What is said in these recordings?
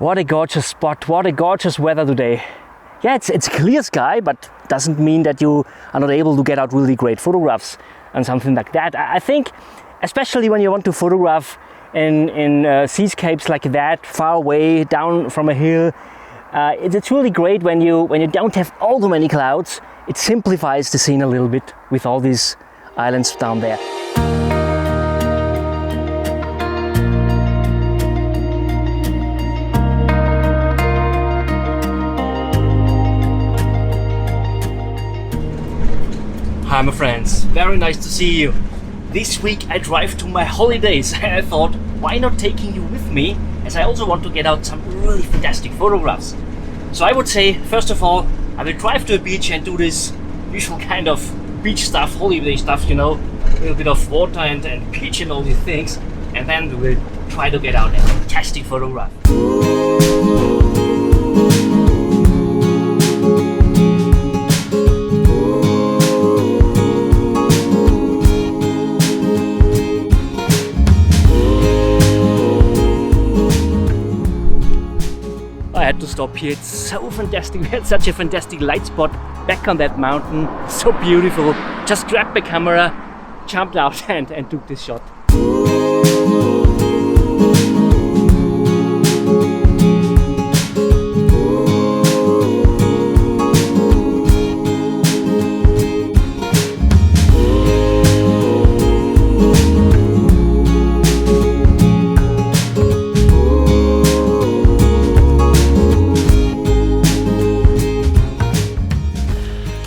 What a gorgeous spot, what a gorgeous weather today. Yeah, it's clear sky, but doesn't mean that you are not able to get out really great photographs and something like that. I think, especially when you want to photograph in seascapes like that, far away, down from a hill, it's really great when you don't have all too many clouds. It simplifies the scene a little bit with all these islands down there. Hi my friends, very nice to see you. This week I drive to my holidays and I thought, why not taking you with me, as I also want to get out some really fantastic photographs. So I would say, first of all, I will drive to a beach and do this usual kind of beach stuff, holiday stuff, you know, a little bit of water and beach and all these things, and then we will try to get out a fantastic photograph. I had to stop here. It's so fantastic. We had such a fantastic light spot back on that mountain. So beautiful. Just grabbed my camera, jumped out and took this shot.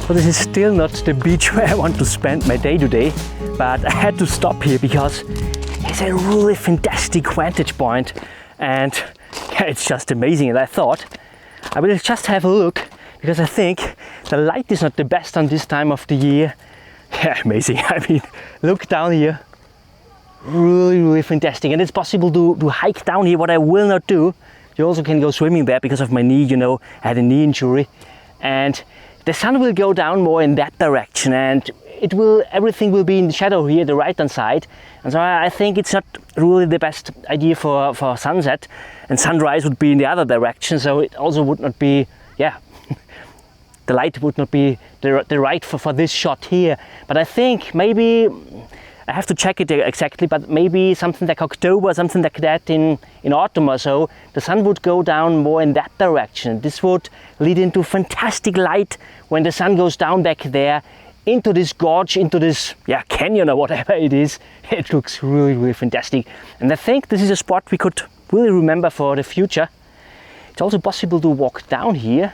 Well, this is still not the beach where I want to spend my day today, but I had to stop here because it's a really fantastic vantage point and yeah, it's just amazing. And I thought I will just have a look because I think the light is not the best on this time of the year. Yeah, amazing. I mean, look down here. Really fantastic. And it's possible to hike down here, what I will not do. You also can go swimming there because of my knee, you know, I had a knee injury. And the sun will go down more in that direction and everything will be in the shadow here, the right hand side. And so I think it's not really the best idea for sunset, and sunrise would be in the other direction. So it also would not be, yeah, the light would not be the right for this shot here. But I think maybe, I have to check it exactly, but maybe something like October, something like that in autumn or so, the sun would go down more in that direction. This would lead into fantastic light when the sun goes down back there into this gorge, into this canyon or whatever it is. It looks really fantastic. And I think this is a spot we could really remember for the future. It's also possible to walk down here.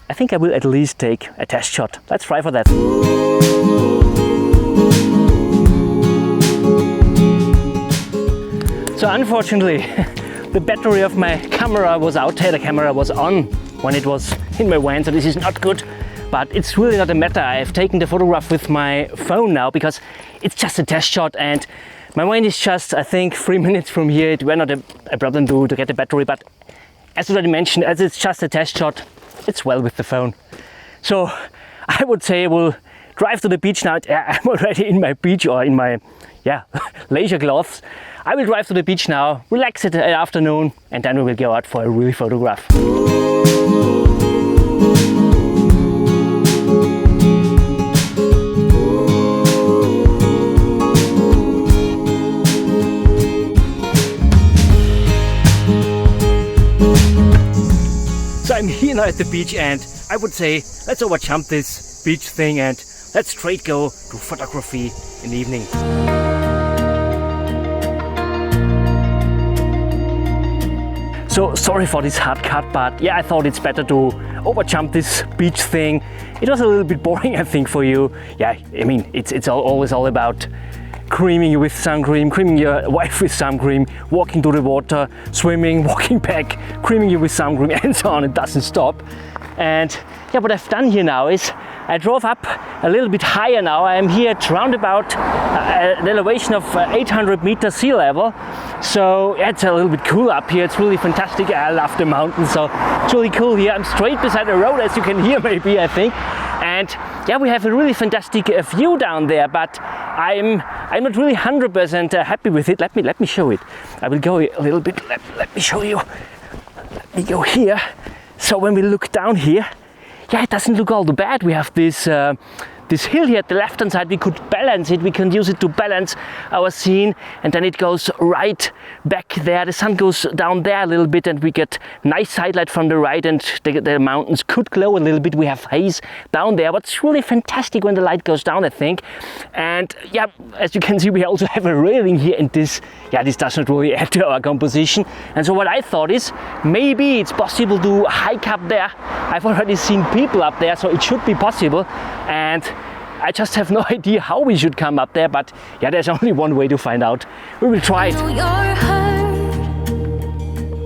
I think I will at least take a test shot. Let's try for that. So unfortunately, the battery of my camera was out. The camera was on when it was in my van, so this is not good. But it's really not a matter. I have taken the photograph with my phone now because it's just a test shot and my van is just, I think, 3 minutes from here. It were not a problem to get the battery, but as already mentioned, as it's just a test shot, it's well with the phone. So I would say we'll drive to the beach now. I'm already in my beach or in my leisure clothes. I will drive to the beach now, relax it in the afternoon, and then we will go out for a really photograph. So I'm here now at the beach and I would say let's overjump this beach thing and let's straight go to photography in the evening. So sorry for this hard cut, but yeah, I thought it's better to overjump this beach thing. It was a little bit boring, I think, for you. Yeah, I mean, it's always all about creaming you with sun cream, creaming your wife with sun cream, walking to the water, swimming, walking back, creaming you with sun cream, and so on. It doesn't stop. And yeah, what I've done here now is I drove up a little bit higher now. I am here at round about an elevation of 800 meters sea level. So yeah, it's a little bit cool up here. It's really fantastic. I love the mountains, so it's really cool here. I'm straight beside the road, as you can hear maybe, I think. And yeah, we have a really fantastic view down there, but I'm not really 100% happy with it. Let me show it. I will go a little bit. Let me show you. we go here. So when we look down here, yeah, it doesn't look all too bad. We have this this hill here at the left hand side. We could balance it, we can use it to balance our scene, and then it goes right back there. The sun goes down there a little bit and we get nice sidelight from the right, and the mountains could glow a little bit. We have haze down there, but it's really fantastic when the light goes down, I think. And yeah, as you can see, we also have a railing here, and this does not really add to our composition. And so what I thought is, maybe it's possible to hike up there. I've already seen people up there, so it should be possible, and I just have no idea how we should come up there, but yeah, there's only one way to find out. We will try it.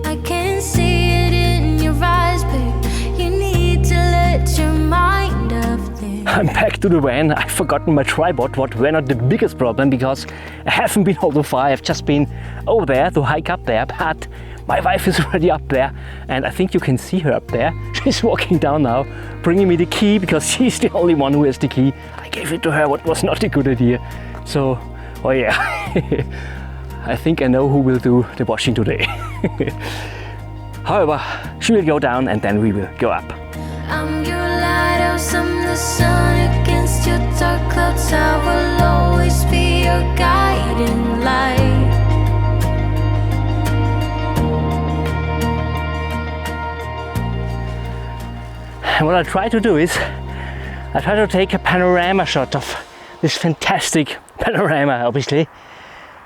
I can see it in your eyes, babe. You need to let your mind up there. I'm back to the van. I've forgotten my tripod, what were not the biggest problem, because I haven't been all too far. I've just been over there to hike up there, but my wife is already up there, and I think you can see her up there. She's walking down now, bringing me the key, because she's the only one who has the key. I gave it to her, what was not a good idea. So, oh yeah, I think I know who will do the washing today. However, she will go down and then we will go up. I'm your lighthouse, I'm the sun against your dark clouds. I will always be your guiding light. And what I try to do is, I try to take a panorama shot of this fantastic panorama, obviously.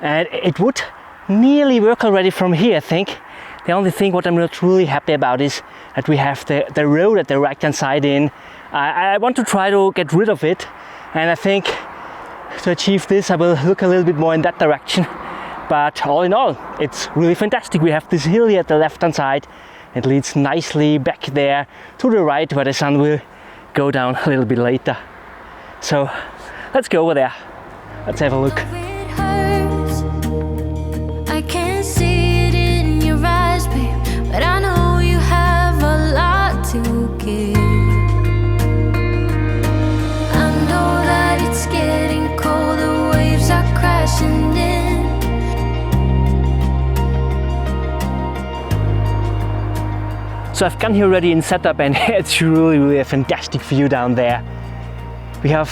And it would nearly work already from here, I think. The only thing what I'm not really happy about is that we have the road at the right hand side in. I want to try to get rid of it. And I think to achieve this, I will look a little bit more in that direction. But all in all, it's really fantastic. We have this hill here at the left hand side. It leads nicely back there to the right, where the sun will go down a little bit later. So let's go over there. Let's have a look. It hurts. I can see it in your eyes, babe, but I know you have a lot to give. I know that it's getting cold, the waves are crashing in. So I've gone here already in setup, and it's really a fantastic view down there. We have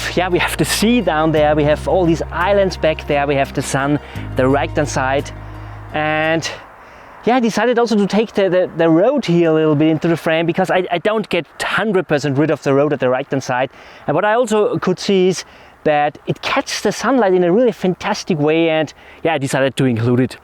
the sea down there, we have all these islands back there, we have the sun, the right hand side. And yeah, I decided also to take the road here a little bit into the frame, because I don't get 100% rid of the road at the right hand side. And what I also could see is that it catches the sunlight in a really fantastic way, and yeah, I decided to include it.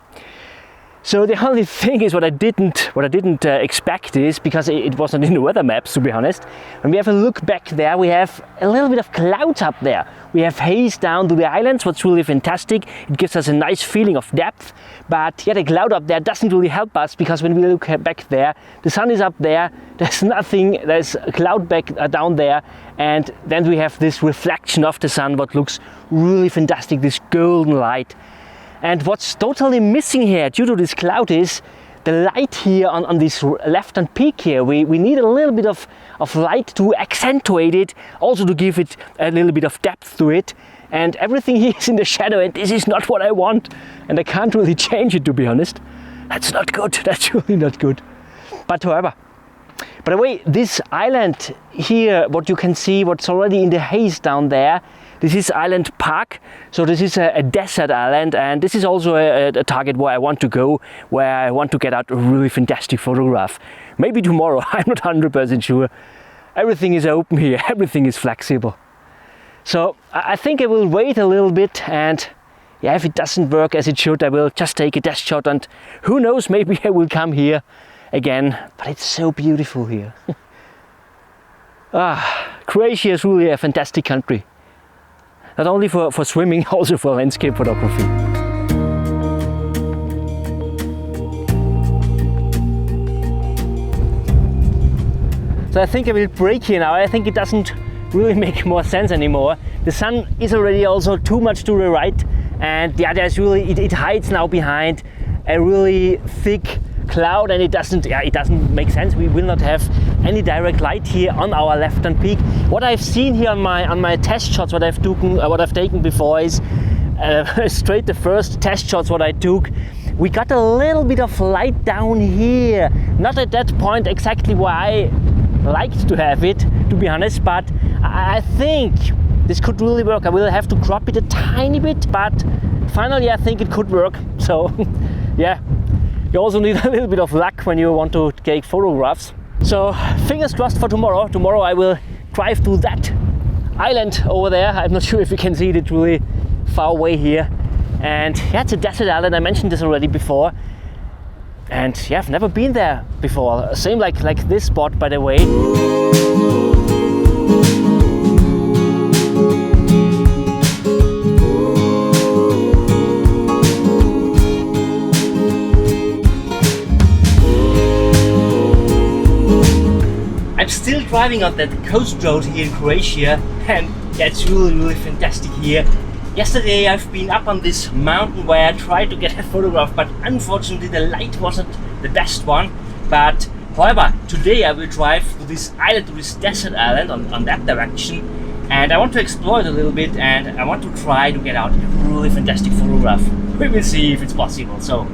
So the only thing is, what I didn't expect is, because it wasn't in the weather maps, to be honest. When we have a look back there, we have a little bit of clouds up there. We have haze down to the islands, what's really fantastic. It gives us a nice feeling of depth. But yeah, the cloud up there doesn't really help us, because when we look back there, the sun is up there, there's nothing, there's a cloud back down there, and then we have this reflection of the sun, what looks really fantastic, this golden light. And what's totally missing here due to this cloud is the light here on this left-hand peak here. We need a little bit of light to accentuate it, also to give it a little bit of depth to it. And everything here is in the shadow, and this is not what I want. And I can't really change it, to be honest. That's not good, that's really not good. But however, by the way, this island here, what you can see, what's already in the haze down there, this is Island Park, so this is a desert island, and this is also a target where I want to go, where I want to get out a really fantastic photograph. Maybe tomorrow, I'm not 100% sure. Everything is open here, everything is flexible. So I think I will wait a little bit, and yeah, if it doesn't work as it should, I will just take a test shot, and who knows, maybe I will come here again. But it's so beautiful here. Croatia is really a fantastic country. Not only for swimming, also for landscape photography. So I think I will break here now. I think it doesn't really make more sense anymore. The sun is already also too much to the right, and yeah, there's really, it hides now behind a really thick cloud, and it doesn't make sense. We will not have any direct light here on our left-hand peak. What I've seen here on my test shots, what I've taken before is straight the first test shots what I took. we got a little bit of light down here. Not at that point exactly where I liked to have it, to be honest, but I think this could really work. I will have to crop it a tiny bit, but finally I think it could work. So yeah, you also need a little bit of luck when you want to take photographs. So fingers crossed for tomorrow. Tomorrow I will drive to that island over there. I'm not sure if you can see it, it's really far away here. And yeah, it's a desert island. I mentioned this already before. And yeah, I've never been there before. Same like this spot, by the way. I'm still driving on that coast road here in Croatia, and yeah, it's really fantastic here. Yesterday I've been up on this mountain where I tried to get a photograph, but unfortunately the light wasn't the best one. But however, today I will drive to this island, to this desert island on that direction, and I want to explore it a little bit, and I want to try to get out a really fantastic photograph. We will see if it's possible, so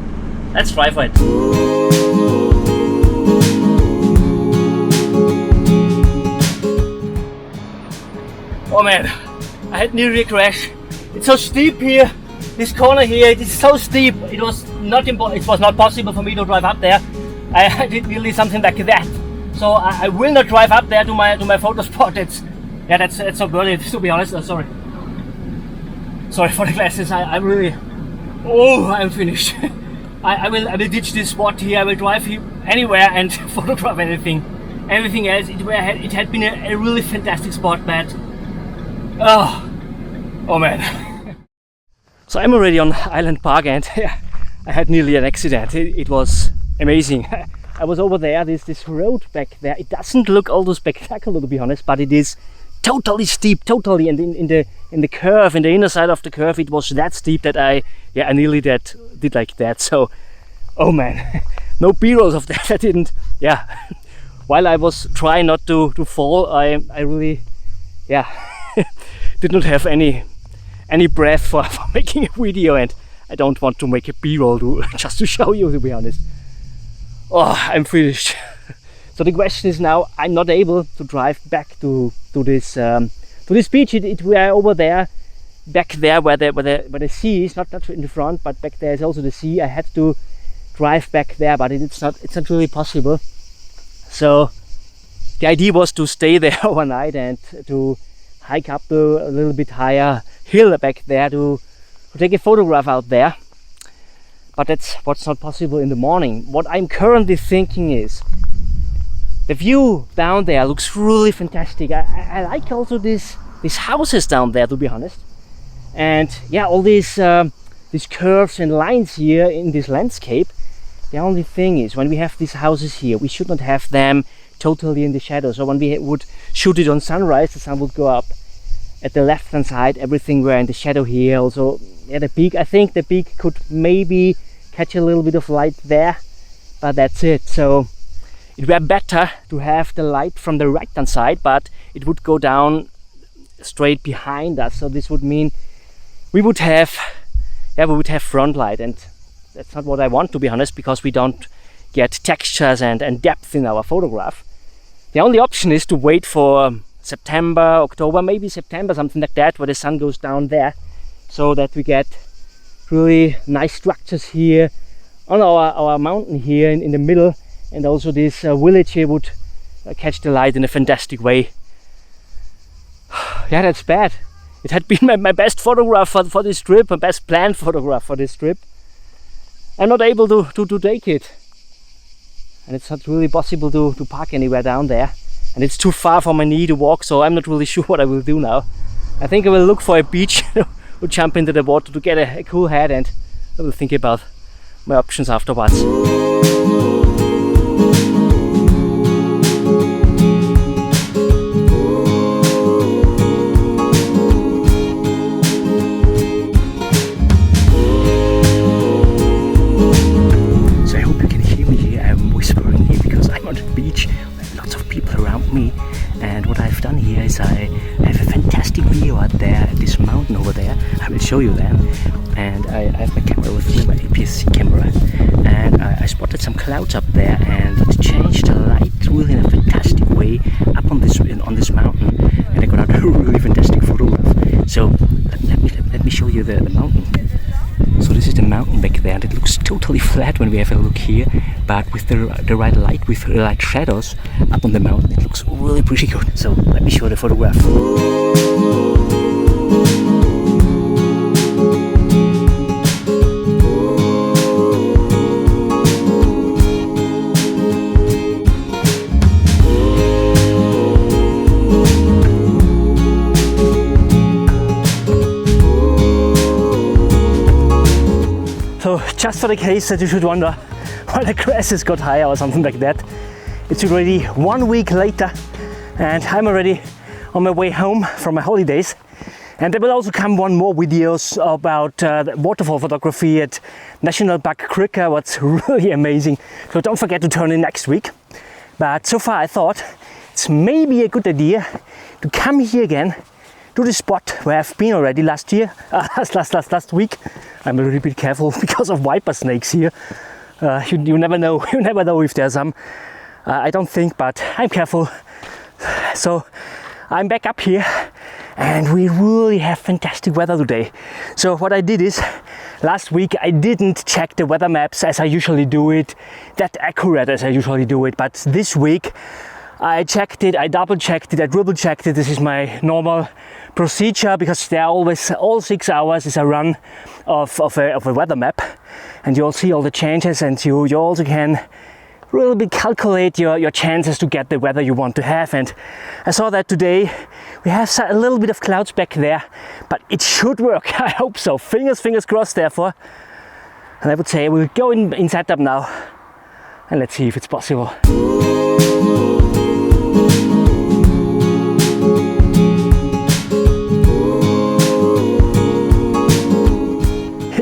let's try for it. Oh man, I had nearly a crash. It's so steep here, this corner here, it is so steep. It was not possible for me to drive up there. I did nearly something like that. So I will not drive up there to my photo spot. That's so burly, to be honest. Sorry for the glasses. I'm really, I'm finished. I will ditch this spot here. I will drive here anywhere and photograph anything else. It had been a really fantastic spot, but oh man. So I'm already on Island Park, and I had nearly an accident. It was amazing. I was over there, this road back there. It doesn't look all too spectacular, to be honest, but it is totally steep, totally. And in the curve, in the inner side of the curve, it was that steep that I nearly did like that. So, oh man, no B-rolls of that. I didn't. Yeah, while I was trying not to fall, I really, did not have any breath for making a video, and I don't want to make a B-roll just to show you, to be honest. Oh, I'm finished. So the question is now, I'm not able to drive back to this beach. We are over there, back there where the sea is, not in the front, but back there is also the sea. I had to drive back there, but it's not really possible. So the idea was to stay there overnight and to hike up to a little bit higher hill back there to take a photograph out there, but that's what's not possible in the morning. What I'm currently thinking is, the view down there looks really fantastic. I like also these houses down there, to be honest, and yeah, all these curves and lines here in this landscape. The only thing is, when we have these houses here, we should not have them totally in the shadow. So when we would shoot it on sunrise, the sun would go up at the left hand side, everything were in the shadow here. Also, yeah, the peak, I think the peak could maybe catch a little bit of light there, but that's it. So it were better to have the light from the right hand side, but it would go down straight behind us. So this would mean we would have front light, and that's not what I want, to be honest, because we don't get textures and depth in our photograph. The only option is to wait for September, October, maybe September, something like that, where the sun goes down there, so that we get really nice structures here on our mountain here in the middle, and also this village here would catch the light in a fantastic way. Yeah, that's bad. It had been my best photograph for this trip, my best planned photograph for this trip. I'm not able to take it. And it's not really possible to park anywhere down there, and it's too far for my knee to walk, so I'm not really sure what I will do now. I think I will look for a beach or jump into the water to get a cool head, and I will think about my options afterwards. me, and what I've done here is I have a fantastic fantastic view out there at this mountain over there. I will show you that. And I have my camera with me, my APS-C camera, and I spotted some clouds up there, and it changed the light really in a fantastic way up on this mountain, and I got out a really fantastic photograph. So let me show you the mountain. So this is the mountain back there, and it looks totally flat when we have a look here, but with the right light, with the right shadows up on the mountain, it looks really pretty good. So let me show the photograph. So just for the case that you should wonder why the grasses got higher or something like that, it's already 1 week later and I'm already on my way home from my holidays. And there will also come one more videos about the waterfall photography at National Park Krka, what's really amazing. So don't forget to tune in next week. But so far I thought it's maybe a good idea to come here again to the spot where I've been already last week. I'm a little bit careful because of viper snakes here. You never know. You never know if there's some. I don't think, but I'm careful. So I'm back up here, and we really have fantastic weather today. So what I did is, last week I didn't check the weather maps as I usually do it, that accurate as I usually do it. But this week I checked it, I double checked it, I triple checked it. This is my normal procedure because there are always, all 6 hours is a run of a weather map, and you'll see all the changes, and you also can really bit calculate your chances to get the weather you want to have. And I saw that today we have a little bit of clouds back there, but it should work. I hope so. Fingers crossed therefore. And I would say we'll go in setup now and let's see if it's possible.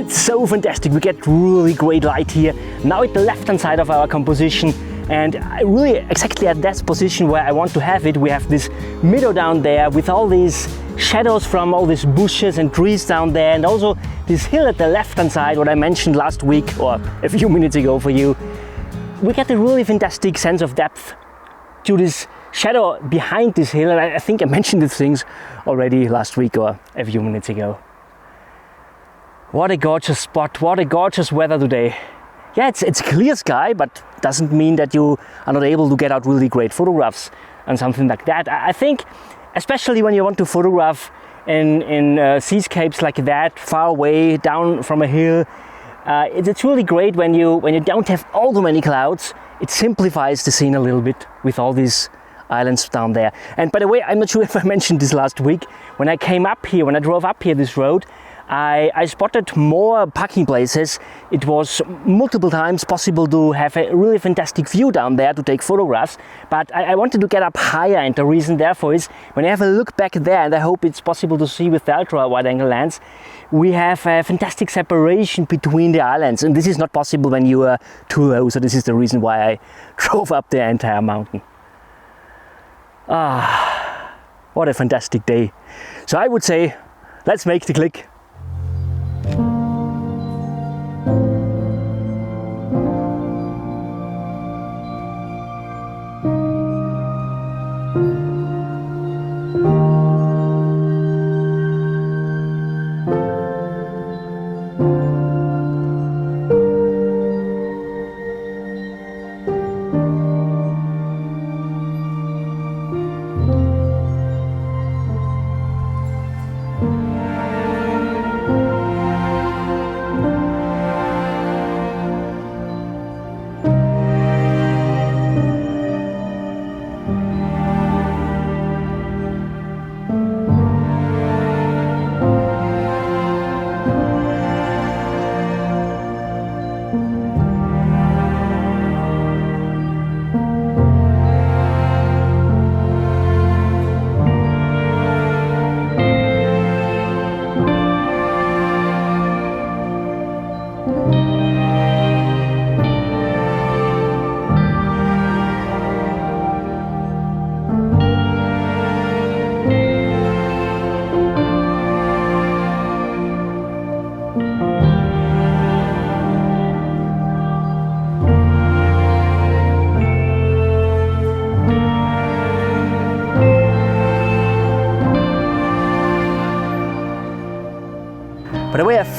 So fantastic, we get really great light here now at the left hand side of our composition, and really exactly at that position where I want to have it. We have this meadow down there with all these shadows from all these bushes and trees down there, and also this hill at the left hand side, what I mentioned last week or a few minutes ago for you. We get a really fantastic sense of depth to this shadow behind this hill, and I think I mentioned these things already last week or a few minutes ago. What a gorgeous spot, what a gorgeous weather today. Yeah, it's clear sky, but doesn't mean that you are not able to get out really great photographs and something like that. I think, especially when you want to photograph in seascapes like that, far away, down from a hill, it's really great when you don't have all too many clouds. It simplifies the scene a little bit with all these islands down there. And by the way, I'm not sure if I mentioned this last week. When I came up here, when I drove up here this road, I spotted more parking places. It was multiple times possible to have a really fantastic view down there to take photographs, but I wanted to get up higher, and the reason therefore is when I have a look back there, and I hope it's possible to see with the ultra wide angle lens, we have a fantastic separation between the islands, and this is not possible when you are too low, so this is the reason why I drove up the entire mountain. What a fantastic day. So I would say, let's make the click.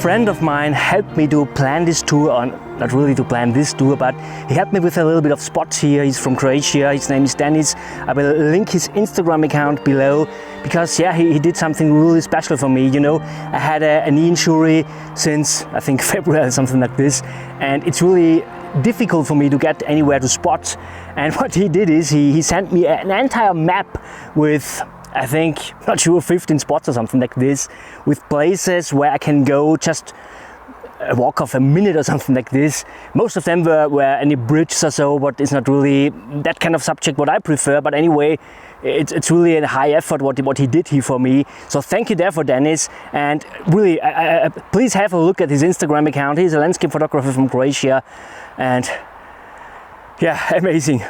friend of mine helped me to plan this tour, or not really to plan this tour, but he helped me with a little bit of spots here. He's from Croatia, his name is Dennis. I will link his Instagram account below, because yeah, he did something really special for me. You know, I had a knee injury since I think February or something like this, and it's really difficult for me to get anywhere to spots. And what he did is he sent me an entire map with, I think, not sure, 15 spots or something like this, with places where I can go just a walk of a minute or something like this. Most of them were any bridges or so, but it's not really that kind of subject what I prefer. But anyway, it's really a high effort what he did here for me. So thank you there for Dennis, and really please have a look at his Instagram account. He's a landscape photographer from Croatia, and yeah, amazing.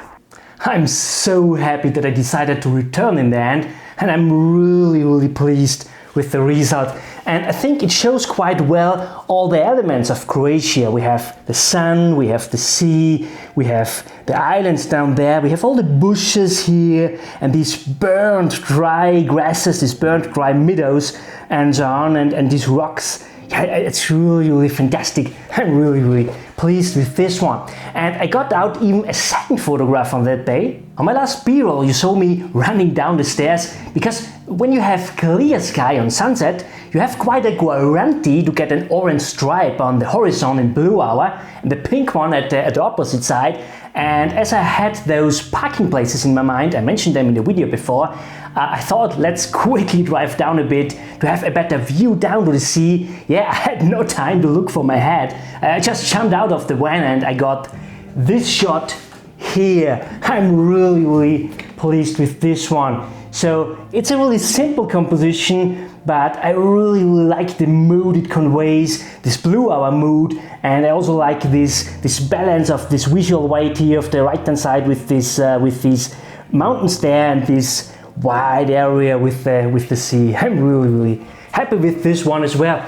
I'm so happy that I decided to return in the end, and I'm really pleased with the result. And I think it shows quite well all the elements of Croatia. We have the sun, we have the sea, we have the islands down there, we have all the bushes here, and these burnt dry grasses, these burnt dry meadows, and so on, and these rocks. Yeah, it's really fantastic. I'm really pleased with this one. And I got out even a second photograph on that day. On my last B-roll you saw me running down the stairs, because when you have clear sky on sunset, you have quite a guarantee to get an orange stripe on the horizon in blue hour and the pink one at the opposite side. And as I had those parking places in my mind, I mentioned them in the video before, I thought let's quickly drive down a bit to have a better view down to the sea. Yeah, I had no time to look for my head. I just jumped out of the van and I got this shot here. I'm really pleased with this one. So it's a really simple composition, but I really like the mood it conveys, this blue hour mood, and I also like this balance of this visual weight here of the right hand side with these mountains there and this wide area with the sea. I'm really happy with this one as well.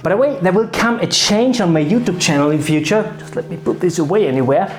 By the way, there will come a change on my YouTube channel in future. Just let me put this away anywhere.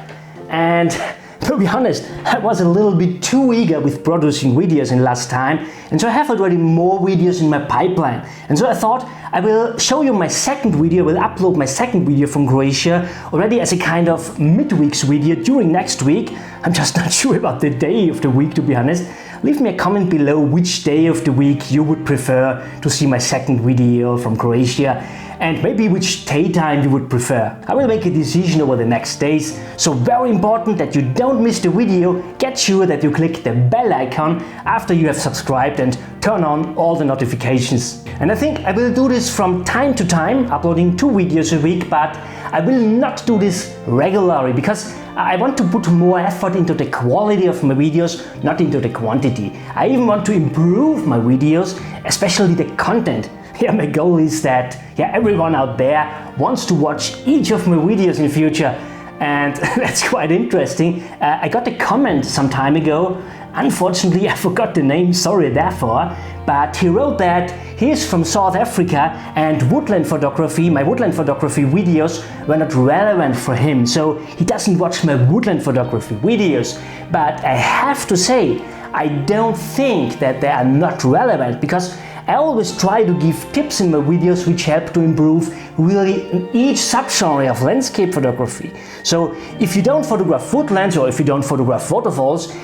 And to be honest, I was a little bit too eager with producing videos in last time, and so I have already more videos in my pipeline. And so I thought I will show you my second video, will upload my second video from Croatia already as a kind of midweek's video during next week. I'm just not sure about the day of the week, to be honest. Leave me a comment below which day of the week you would prefer to see my second video from Croatia, and maybe which daytime you would prefer. I will make a decision over the next days, so very important that you don't miss the video. Get sure that you click the bell icon after you have subscribed and turn on all the notifications. And I think I will do this from time to time, uploading 2 videos a week, but I will not do this regularly, because I want to put more effort into the quality of my videos, not into the quantity. I even want to improve my videos, especially the content. Yeah, my goal is that everyone out there wants to watch each of my videos in future, and that's quite interesting. I got a comment some time ago. Unfortunately, I forgot the name, sorry therefore, but he wrote that he is from South Africa and woodland photography, my woodland photography videos were not relevant for him, so he doesn't watch my woodland photography videos. But I have to say, I don't think that they are not relevant, because I always try to give tips in my videos which help to improve really in each subgenre of landscape photography. So if you don't photograph woodlands, or if you don't photograph waterfalls,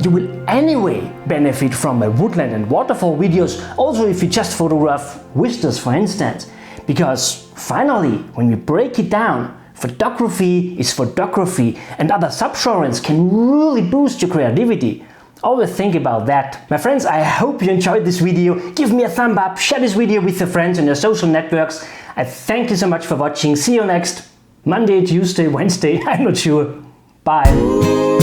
you will anyway benefit from my woodland and waterfall videos, also if you just photograph vistas, for instance. Because finally, when you break it down, photography is photography, and other subgenres can really boost your creativity. Always think about that. My friends, I hope you enjoyed this video. Give me a thumb up, share this video with your friends on your social networks. I thank you so much for watching. See you next Monday, Tuesday, Wednesday, I'm not sure. Bye.